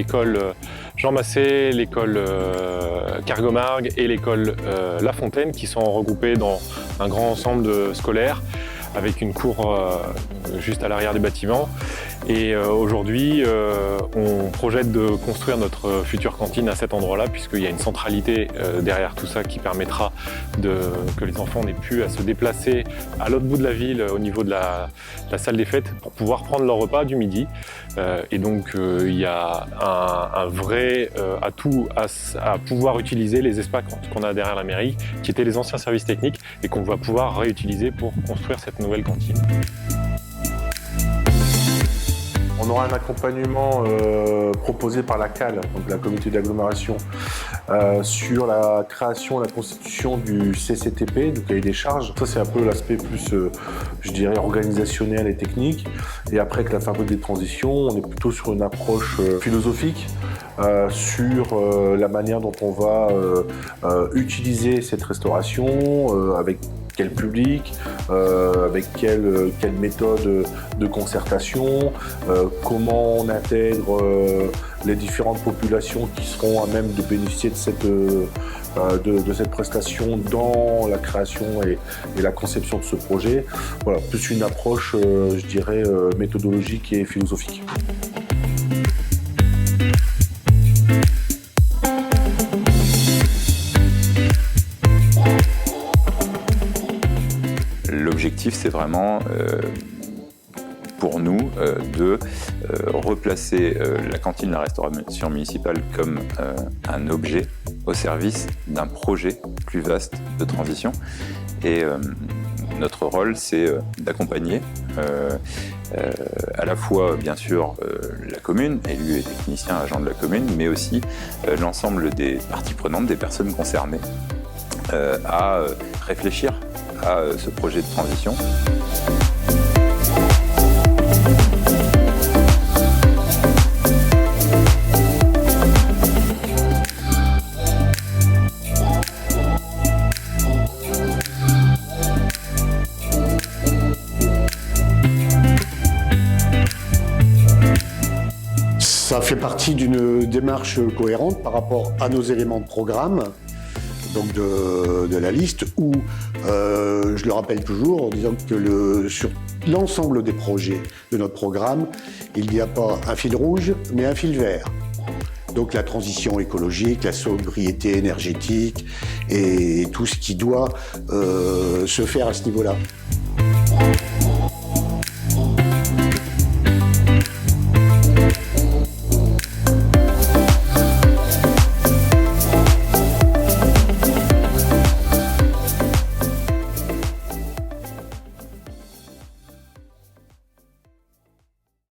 l'école Jean Massé, l'école Cargomargue et l'école La Fontaine qui sont regroupées dans un grand ensemble scolaire avec une cour juste à l'arrière des bâtiments. Et aujourd'hui, on projette de construire notre future cantine à cet endroit-là, puisqu'il y a une centralité derrière tout ça qui permettra que les enfants n'aient plus à se déplacer à l'autre bout de la ville, au niveau de la salle des fêtes, pour pouvoir prendre leur repas du midi. Et donc, il y a un vrai atout à pouvoir utiliser les espaces qu'on a derrière la mairie, qui étaient les anciens services techniques, et qu'on va pouvoir réutiliser pour construire cette nouvelle cantine. On aura un accompagnement proposé par la CAL, donc la communauté d'agglomération, sur la création, la constitution du CCTP, du cahier des charges. Ça, c'est un peu l'aspect plus, je dirais, organisationnel et technique. Et après, avec la fabrique des transitions, on est plutôt sur une approche philosophique, sur la manière dont on va utiliser cette restauration, avec quel public, avec quelle méthode de concertation, comment on intègre les différentes populations qui seront à même de bénéficier de cette prestation dans la création et la conception de ce projet. Voilà, plus une approche, je dirais, méthodologique et philosophique. L'objectif, c'est vraiment, pour nous, de replacer la cantine de la restauration municipale comme un objet au service d'un projet plus vaste de transition. Et notre rôle, c'est d'accompagner à la fois, bien sûr, la commune, élus et techniciens, agents de la commune, mais aussi l'ensemble des parties prenantes, des personnes concernées, à réfléchir à ce projet de transition. Ça fait partie d'une démarche cohérente par rapport à nos éléments de programme, donc de la liste, où je le rappelle toujours en disant que sur l'ensemble des projets de notre programme, il n'y a pas un fil rouge, mais un fil vert. Donc la transition écologique, la sobriété énergétique et tout ce qui doit se faire à ce niveau-là.